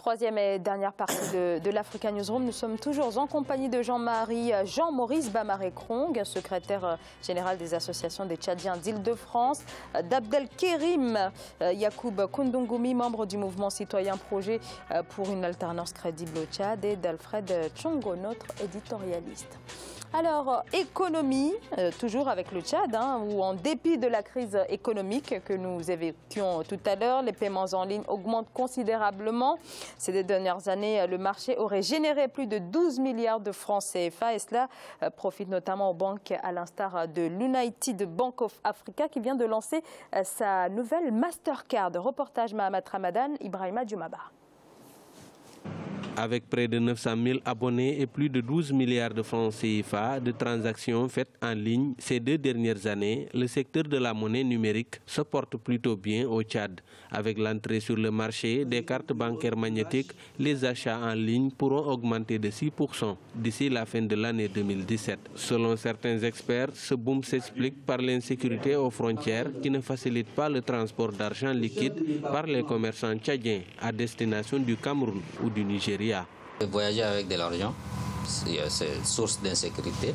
Troisième et dernière partie de l'Africa Newsroom. Nous sommes toujours en compagnie de Jean-Maurice Bamaré-Krong, secrétaire général des associations des Tchadiens d'Île-de-France, d'Abdelkérim Yacoub Koundougoumi, membre du mouvement citoyen Projet pour une alternance crédible au Tchad, et d'Alfred Tchongo, notre éditorialiste. Alors, économie, toujours avec le Tchad, où en dépit de la crise économique que nous évoquions tout à l'heure, les paiements en ligne augmentent considérablement. Ces deux dernières années, le marché aurait généré plus de 12 milliards de francs CFA et cela profite notamment aux banques à l'instar de l'United Bank of Africa qui vient de lancer sa nouvelle Mastercard. Reportage Mahamat Ramadan, Ibrahima Djoumaba. Avec près de 900 000 abonnés et plus de 12 milliards de francs CFA de transactions faites en ligne ces deux dernières années, le secteur de la monnaie numérique se porte plutôt bien au Tchad. Avec l'entrée sur le marché des cartes bancaires magnétiques, les achats en ligne pourront augmenter de 6% d'ici la fin de l'année 2017. Selon certains experts, ce boom s'explique par l'insécurité aux frontières qui ne facilite pas le transport d'argent liquide par les commerçants tchadiens à destination du Cameroun ou du Nigeria. Voyager avec de l'argent, c'est source d'insécurité,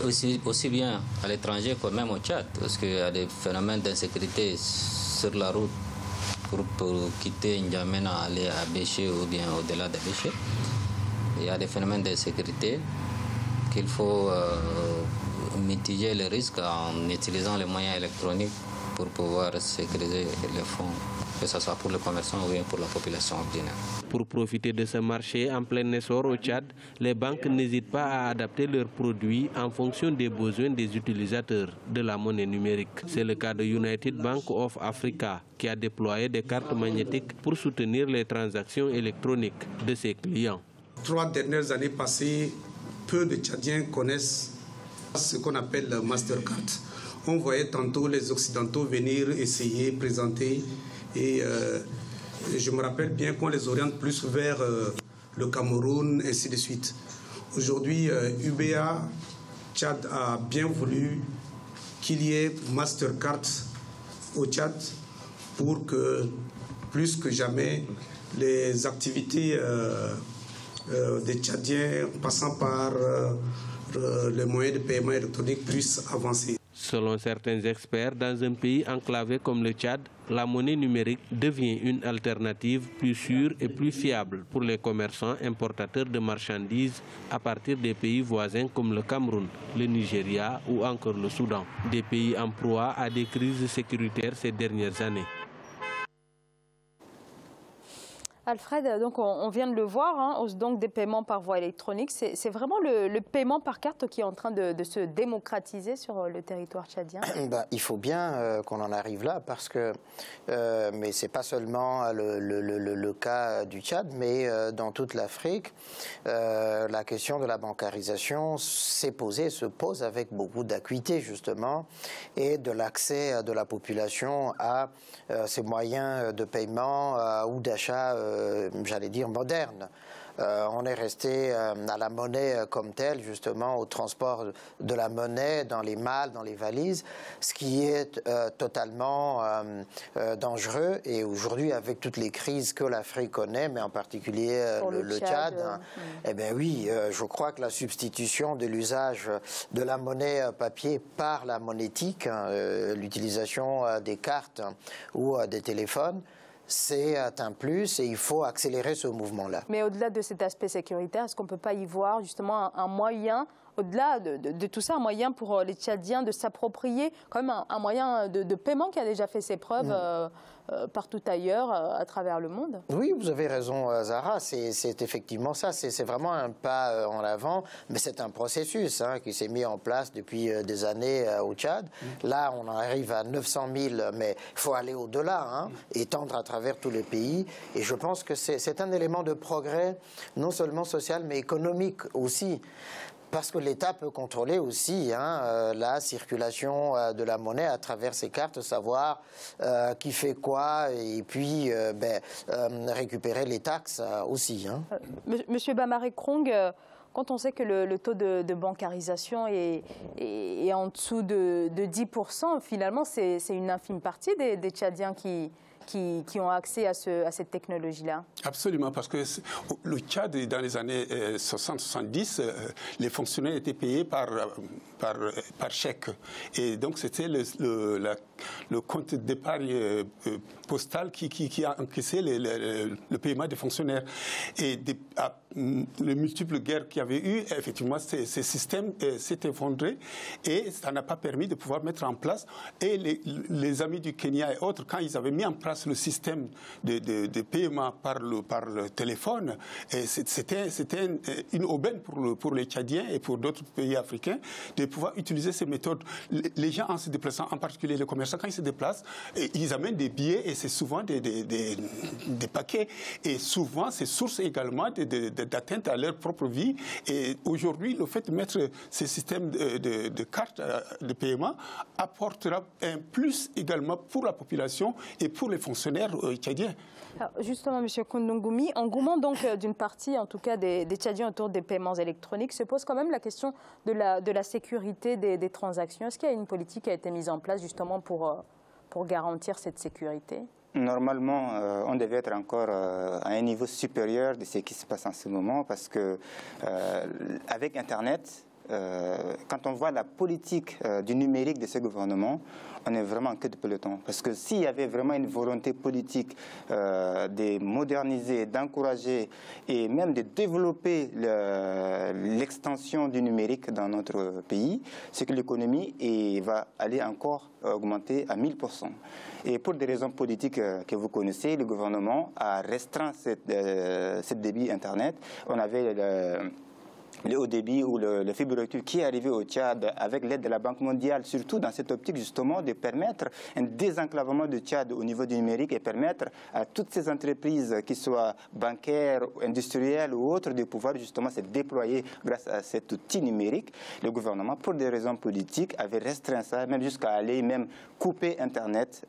aussi bien à l'étranger que même au Tchad, parce qu'il y a des phénomènes d'insécurité sur la route pour quitter N'Djamena, aller à Béché ou bien au-delà de Béché. Il y a des phénomènes d'insécurité qu'il faut mitiger les risques en utilisant les moyens électroniques pour pouvoir sécuriser les fonds, que ce soit pour les commerçants ou bien pour la population ordinaire. Pour profiter de ce marché en plein essor au Tchad, les banques n'hésitent pas à adapter leurs produits en fonction des besoins des utilisateurs de la monnaie numérique. C'est le cas de United Bank of Africa qui a déployé des cartes magnétiques pour soutenir les transactions électroniques de ses clients. 3 dernières années passées, peu de Tchadiens connaissent ce qu'on appelle le Mastercard. On voyait tantôt les Occidentaux venir essayer, présenter, et je me rappelle bien qu'on les oriente plus vers le Cameroun, ainsi de suite. Aujourd'hui, UBA Tchad a bien voulu qu'il y ait Mastercard au Tchad pour que, plus que jamais, les activités des Tchadiens passant par les moyens de paiement électronique puissent avancer. Selon certains experts, dans un pays enclavé comme le Tchad, la monnaie numérique devient une alternative plus sûre et plus fiable pour les commerçants importateurs de marchandises à partir des pays voisins comme le Cameroun, le Nigeria ou encore le Soudan, des pays en proie à des crises sécuritaires ces dernières années. Alfred, donc on vient de le voir, hausse donc des paiements par voie électronique. C'est vraiment le paiement par carte qui est en train de se démocratiser sur le territoire tchadien. Il faut bien qu'on en arrive là parce que, mais ce n'est pas seulement le cas du Tchad, mais dans toute l'Afrique, la question de la bancarisation se pose avec beaucoup d'acuité justement, et de l'accès de la population à ces moyens de paiement ou d'achat j'allais dire moderne. On est resté à la monnaie comme telle, justement, au transport de la monnaie dans les malles, dans les valises, ce qui est totalement dangereux. Et aujourd'hui, avec toutes les crises que l'Afrique connaît, mais en particulier le Tchad, eh bien oui, je crois que la substitution de l'usage de la monnaie papier par la monétique, l'utilisation des cartes ou des téléphones, c'est un plus et il faut accélérer ce mouvement-là. Mais au-delà de cet aspect sécuritaire, est-ce qu'on ne peut pas y voir justement un moyen, au-delà de tout ça, un moyen pour les Tchadiens de s'approprier quand même un moyen de paiement qui a déjà fait ses preuves partout ailleurs à travers le monde? Oui, vous avez raison, Zahra, c'est effectivement ça, c'est vraiment un pas en avant, mais c'est un processus qui s'est mis en place depuis des années au Tchad. Là, on en arrive à 900 000, mais il faut aller au-delà, étendre à travers tous les pays, et je pense que c'est un élément de progrès, non seulement social, mais économique aussi. Parce que l'État peut contrôler aussi la circulation de la monnaie à travers ses cartes, savoir qui fait quoi et puis récupérer les taxes aussi. Monsieur Bamaré-Krong, quand on sait que le taux de bancarisation est en dessous de 10%, finalement c'est une infime partie des Tchadiens qui qui ont accès à cette technologie-là? Absolument, parce que le Tchad, dans les années 60-70, les fonctionnaires étaient payés par chèque. Et donc, c'était le compte d'épargne postal qui a encaissé le paiement des fonctionnaires. Et les multiples guerres qu'il y avait eu, effectivement, ces systèmes s'est effondré et ça n'a pas permis de pouvoir mettre en place. Et les amis du Kenya et autres, quand ils avaient mis en place le système de paiement par le téléphone, c'était une aubaine pour les Tchadiens et pour d'autres pays africains de pouvoir utiliser ces méthodes. Les gens, en se déplaçant, en particulier les commerçants, quand ils se déplacent, ils amènent des billets et c'est souvent des paquets. Et souvent, c'est source également d'atteinte à leur propre vie. Et aujourd'hui, le fait de mettre ces systèmes de cartes de paiement apportera un plus également pour la population et pour les fonctionnaires tchadiens. Alors justement, M. Koundougoumi, engouement donc d'une partie, en tout cas des Tchadiens autour des paiements électroniques, se pose quand même la question de la sécurité des transactions. Est-ce qu'il y a une politique qui a été mise en place justement pour garantir cette sécurité? Normalement, on devait être encore à un niveau supérieur de ce qui se passe en ce moment parce que avec Internet, quand on voit la politique du numérique de ce gouvernement, on est vraiment en queue de peloton. Parce que s'il y avait vraiment une volonté politique de moderniser, d'encourager et même de développer l'extension du numérique dans notre pays, c'est que l'économie va aller encore augmenter à 1000%. Et pour des raisons politiques que vous connaissez, le gouvernement a restreint cette débit Internet. On avait le haut débit ou le fibre optique qui est arrivé au Tchad avec l'aide de la Banque mondiale, surtout dans cette optique justement de permettre un désenclavement du Tchad au niveau du numérique et permettre à toutes ces entreprises, qui soient bancaires, industrielles ou autres, de pouvoir justement se déployer grâce à cet outil numérique. Le gouvernement, pour des raisons politiques, avait restreint ça, même jusqu'à aller même couper Internet,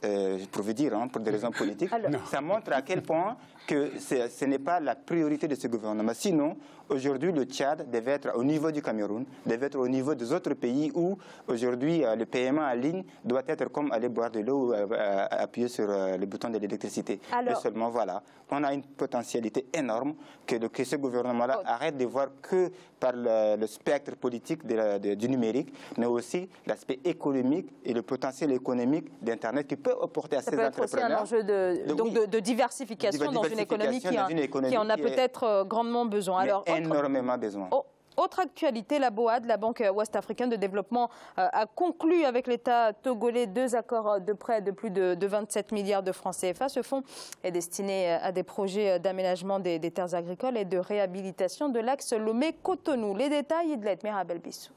pour vous dire, pour des raisons politiques. Ça montre à quel point que ce n'est pas la priorité de ce gouvernement. Sinon, aujourd'hui, le Tchad devait être au niveau du Cameroun, devait être au niveau des autres pays où, aujourd'hui, le paiement en ligne doit être comme aller boire de l'eau ou appuyer sur le bouton de l'électricité. Et seulement, voilà, on a une potentialité énorme que ce gouvernement-là arrête de voir que par le spectre politique du numérique, mais aussi l'aspect économique et le potentiel économique d'Internet qui peut apporter à ces entrepreneurs. Ça peut être aussi un enjeu de diversification dans une économie qui en a peut-être grandement besoin. Alors, énormément besoin. Autre actualité, la BOAD, la Banque ouest-africaine de développement, a conclu avec l'État togolais 2 accords de prêt de plus de 27 milliards de francs CFA. Ce fonds est destiné à des projets d'aménagement des terres agricoles et de réhabilitation de l'axe Lomé-Cotonou. Les détails, Idlet Mirabel Bissou.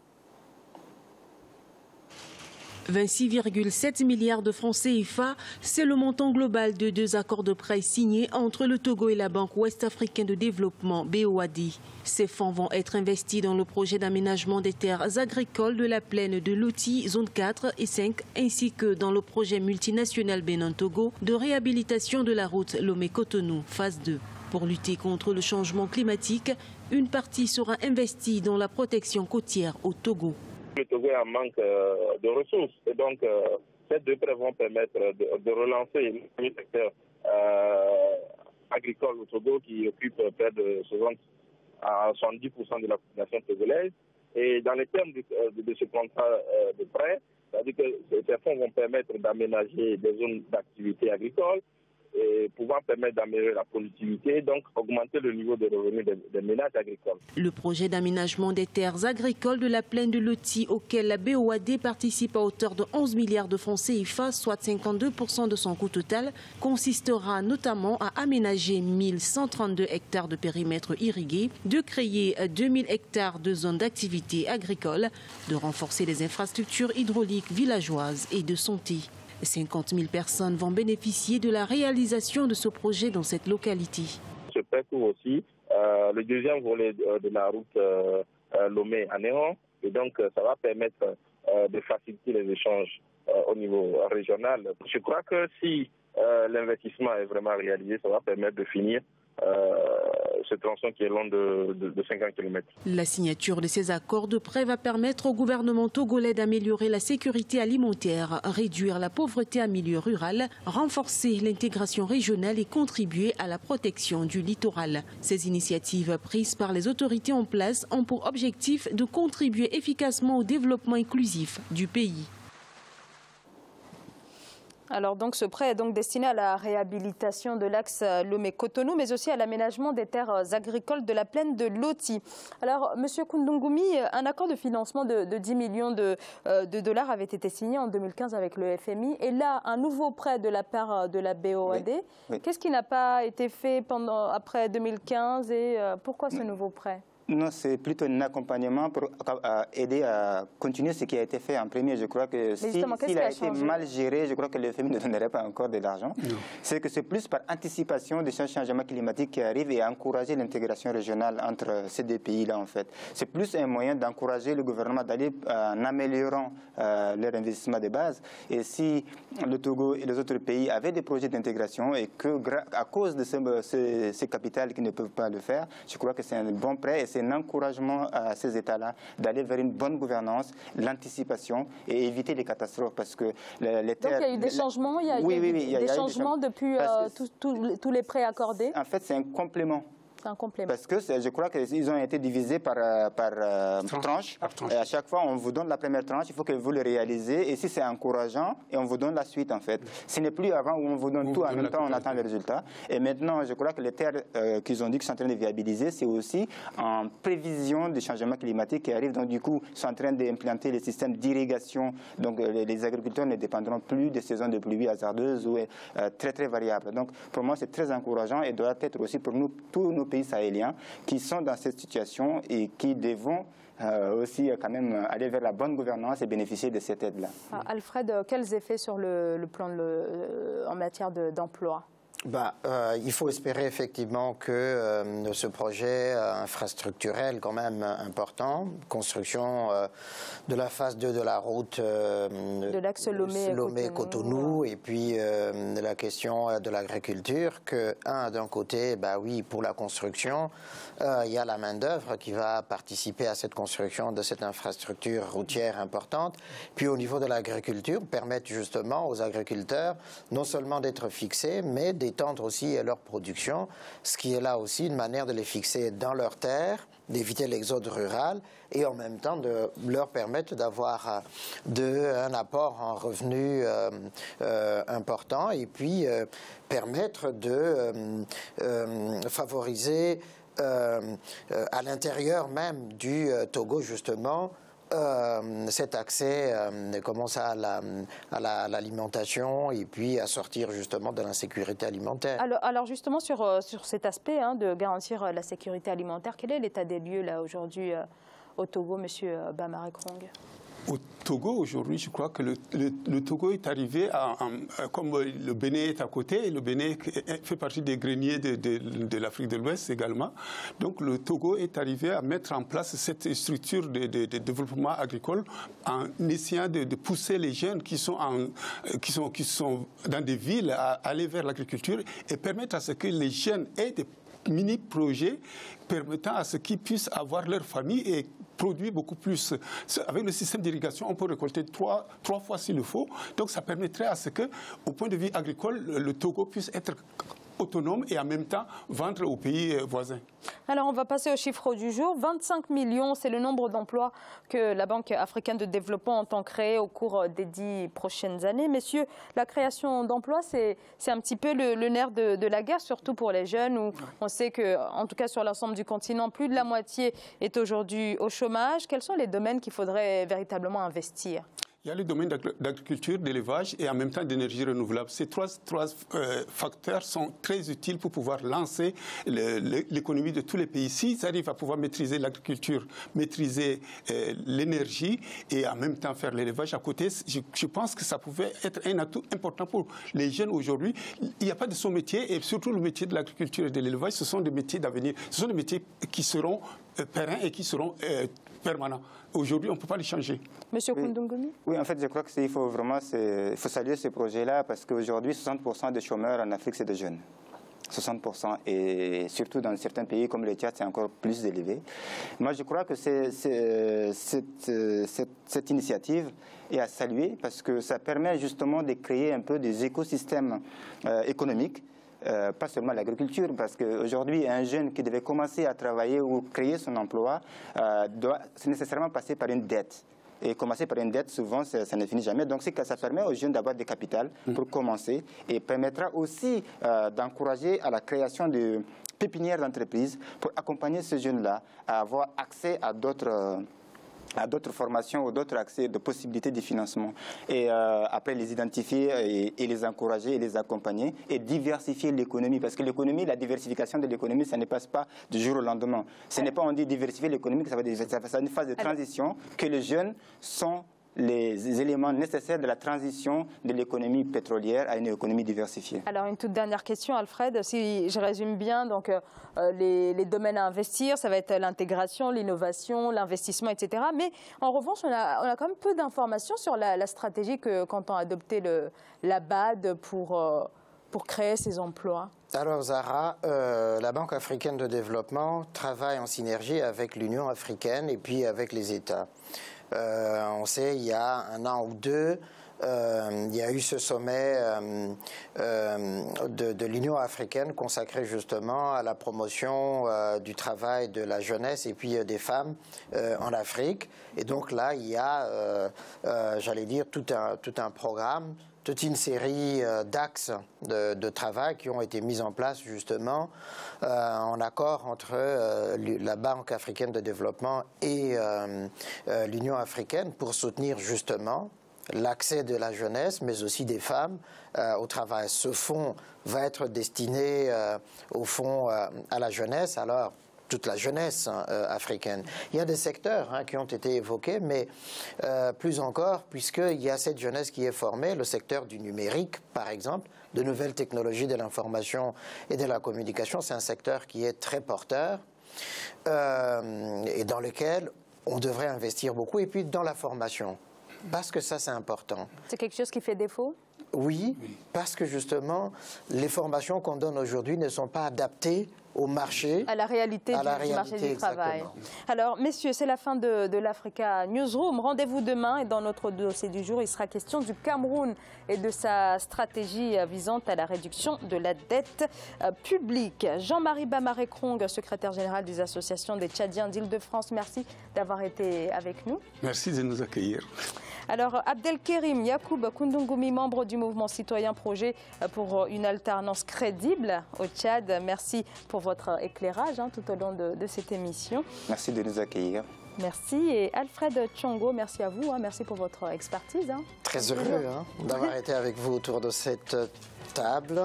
26,7 milliards de francs CFA, c'est le montant global de 2 accords de prêt signés entre le Togo et la Banque ouest-africaine de développement, BOAD. Ces fonds vont être investis dans le projet d'aménagement des terres agricoles de la plaine de Loti, zone 4 et 5, ainsi que dans le projet multinational Bénin-Togo de réhabilitation de la route Lomé-Cotonou, phase 2. Pour lutter contre le changement climatique, une partie sera investie dans la protection côtière au Togo. Le Togo est en manque de ressources et donc ces 2 prêts vont permettre de relancer le secteur agricole au Togo qui occupe près de 70% de la population togolaise. Et dans les termes de ce contrat de prêt, c'est-à-dire que ces fonds vont permettre d'aménager des zones d'activité agricole et pouvoir permettre d'améliorer la productivité, donc augmenter le niveau de revenus des ménages agricoles. Le projet d'aménagement des terres agricoles de la plaine de Loti, auquel la BOAD participe à hauteur de 11 milliards de francs CFA, soit 52% de son coût total, consistera notamment à aménager 1132 hectares de périmètre irrigué, de créer 2000 hectares de zones d'activité agricole, de renforcer les infrastructures hydrauliques villageoises et de santé. 50 000 personnes vont bénéficier de la réalisation de ce projet dans cette localité. Ce prêt couvre aussi le deuxième volet de la route Lomé à Néon. Et donc, ça va permettre de faciliter les échanges au niveau régional. Je crois que si l'investissement est vraiment réalisé, ça va permettre de finir ce tronçon qui est long de 50 km. La signature de ces accords de prêt va permettre au gouvernement togolais d'améliorer la sécurité alimentaire, réduire la pauvreté en milieu rural, renforcer l'intégration régionale et contribuer à la protection du littoral. Ces initiatives prises par les autorités en place ont pour objectif de contribuer efficacement au développement inclusif du pays. Alors donc ce prêt est donc destiné à la réhabilitation de l'axe Lomé-Cotonou, mais aussi à l'aménagement des terres agricoles de la plaine de Loti. Alors Monsieur Koundougoumi, un accord de financement de 10 millions de dollars avait été signé en 2015 avec le FMI, et là un nouveau prêt de la part de la BOAD. Oui, oui. Qu'est-ce qui n'a pas été fait après 2015 et pourquoi ce nouveau prêt ? Non, c'est plutôt un accompagnement pour aider à continuer ce qui a été fait en premier. Je crois que s'il a été mal géré, je crois que le FMI ne donnerait pas encore de l'argent. C'est que c'est plus par anticipation des changements climatiques qui arrivent et encourager l'intégration régionale entre ces deux pays-là, en fait. C'est plus un moyen d'encourager le gouvernement d'aller en améliorant leur investissement de base. Et si le Togo et les autres pays avaient des projets d'intégration et que, à cause de ces capitales qui ne peuvent pas le faire, je crois que c'est un bon prêt et c'est un encouragement à ces États-là d'aller vers une bonne gouvernance, l'anticipation et éviter les catastrophes. Parce que les terres... Donc il y a eu des changements, il y a eu des changements depuis tous les prêts accordés. En fait, c'est un complément. C'est un complément. Parce que je crois qu'ils ont été divisés par tranche. Et à chaque fois, on vous donne la première tranche, il faut que vous le réalisez. Et si c'est encourageant, et on vous donne la suite, en fait. Ce n'est plus avant où on vous donne tout, en même temps, on attend les résultats. Et maintenant, je crois que les terres qu'ils ont dit qu'ils sont en train de viabiliser, c'est aussi en prévision des changements climatiques qui arrivent. Donc, du coup, ils sont en train d'implanter les systèmes d'irrigation. Donc, les agriculteurs ne dépendront plus des saisons de pluie hasardeuses ou très, très variables. Donc, pour moi, c'est très encourageant et doit être aussi pour nous, tous nos pays sahéliens qui sont dans cette situation et qui devront aussi quand même aller vers la bonne gouvernance et bénéficier de cette aide-là. Alfred, quels effets sur le plan en matière d'emploi ? Il faut espérer effectivement que ce projet infrastructurel quand même important, construction de la phase 2 de la route de l'axe Lomé-Cotonou et puis la question de l'agriculture, que d'un côté, oui, pour la construction, il y a la main-d'œuvre qui va participer à cette construction de cette infrastructure routière importante, puis au niveau de l'agriculture, permettre justement aux agriculteurs non seulement d'être fixés, mais d'étendre aussi leur production, ce qui est là aussi une manière de les fixer dans leurs terres, d'éviter l'exode rural et en même temps de leur permettre d'avoir un apport en revenus important et puis permettre de favoriser à l'intérieur même du Togo justement cet accès à l'alimentation et puis à sortir justement de l'insécurité alimentaire. Alors justement sur cet aspect de garantir la sécurité alimentaire, quel est l'état des lieux là aujourd'hui au Togo, Monsieur Bamare Krong? Au Togo, aujourd'hui, je crois que le Togo est arrivé comme le Bénin est à côté, et le Bénin fait partie des greniers de l'Afrique de l'Ouest également. Donc le Togo est arrivé à mettre en place cette structure de développement agricole en essayant de pousser les jeunes qui sont dans des villes à aller vers l'agriculture et permettre à ce que les jeunes aient des mini-projets permettant à ce qu'ils puissent avoir leur famille et produire beaucoup plus. Avec le système d'irrigation, on peut récolter trois fois s'il le faut. Donc ça permettrait à ce que, au point de vue agricole, le Togo puisse être autonome et en même temps vendre aux pays voisins. Alors on va passer aux chiffres du jour. 25 millions, c'est le nombre d'emplois que la Banque africaine de développement entend créer au cours des 10 prochaines années. Messieurs, la création d'emplois, c'est un petit peu le nerf de la guerre, surtout pour les jeunes, où on sait que, en tout cas sur l'ensemble du continent, plus de la moitié est aujourd'hui au chômage. Quels sont les domaines qu'il faudrait véritablement investir ? Il y a le domaine d'agriculture, d'élevage et en même temps d'énergie renouvelable. Ces trois facteurs sont très utiles pour pouvoir lancer l'économie de tous les pays. S'ils arrivent à pouvoir maîtriser l'agriculture, maîtriser l'énergie et en même temps faire l'élevage à côté, je pense que ça pouvait être un atout important pour les jeunes aujourd'hui. Il n'y a pas de sous-métier et surtout le métier de l'agriculture et de l'élevage, ce sont des métiers d'avenir. Ce sont des métiers qui seront pérennes et qui seront permanents. Aujourd'hui, on ne peut pas les changer. Monsieur Koundougoumi ? Oui, en fait, je crois qu'il faut saluer ce projet-là parce qu'aujourd'hui, 60% des chômeurs en Afrique, c'est des jeunes. 60%, et surtout dans certains pays comme le Tchad, c'est encore plus élevé. Moi, je crois que cette initiative est à saluer parce que ça permet justement de créer un peu des écosystèmes économiques. Pas seulement l'agriculture, parce qu'aujourd'hui, un jeune qui devait commencer à travailler ou créer son emploi doit nécessairement passer par une dette. Et commencer par une dette, souvent, ça ne finit jamais. Donc, ça permet aux jeunes d'avoir des capitales pour commencer et permettra aussi d'encourager à la création de pépinières d'entreprises pour accompagner ces jeunes-là à avoir accès à d'autres formations ou d'autres accès de possibilités de financement. Et après, les identifier et les encourager et les accompagner et diversifier l'économie. Parce que l'économie, la diversification de l'économie, ça ne passe pas du jour au lendemain. Ce n'est pas on dit diversifier l'économie, ça va être une phase de transition que les jeunes sont les éléments nécessaires de la transition de l'économie pétrolière à une économie diversifiée. Alors, une toute dernière question, Alfred. Si je résume bien, donc, les domaines à investir, ça va être l'intégration, l'innovation, l'investissement, etc. Mais en revanche, on a quand même peu d'informations sur la stratégie que qu'entend adopter la BAD pour créer ces emplois. Alors, Zahra, la Banque africaine de développement travaille en synergie avec l'Union africaine et puis avec les États. On sait, il y a 1 an ou 2, il y a eu ce sommet de l'Union africaine consacré justement à la promotion du travail de la jeunesse et puis des femmes en Afrique. Et donc là, il y a, j'allais dire, tout un programme, toute une série d'axes de travail qui ont été mis en place justement en accord entre la Banque africaine de développement et l'Union africaine pour soutenir justement l'accès de la jeunesse, mais aussi des femmes au travail. Ce fonds va être destiné au fond à la jeunesse. Alors, toute la jeunesse africaine. Il y a des secteurs qui ont été évoqués, mais plus encore, puisqu'il y a cette jeunesse qui est formée, le secteur du numérique, par exemple, de nouvelles technologies de l'information et de la communication, c'est un secteur qui est très porteur et dans lequel on devrait investir beaucoup, et puis dans la formation, parce que ça, c'est important. C'est quelque chose qui fait défaut ? Oui, parce que justement, les formations qu'on donne aujourd'hui ne sont pas adaptées au marché. À la réalité du marché du travail. Alors, messieurs, c'est la fin de l'Africa Newsroom. Rendez-vous demain et dans notre dossier du jour, il sera question du Cameroun et de sa stratégie visant à la réduction de la dette publique. Jean-Marie Bamare-Krong, secrétaire général des associations des Tchadiens d'Île-de-France, merci d'avoir été avec nous. Merci de nous accueillir. Alors, Abdelkerim Yacoub Koundougoumi, membre du mouvement citoyen Projet pour une alternance crédible au Tchad, merci pour votre éclairage tout au long de cette émission. Merci de nous accueillir. Merci. Et Alfred Tchongo, merci à vous. Merci pour votre expertise. Très heureux d'avoir été avec vous autour de cette table,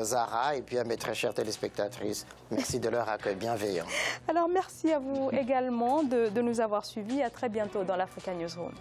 Zahra, et puis à mes très chères téléspectatrices. Merci de leur accueil bienveillant. Alors, merci à vous également de nous avoir suivis. À très bientôt dans l'Africa Newsroom.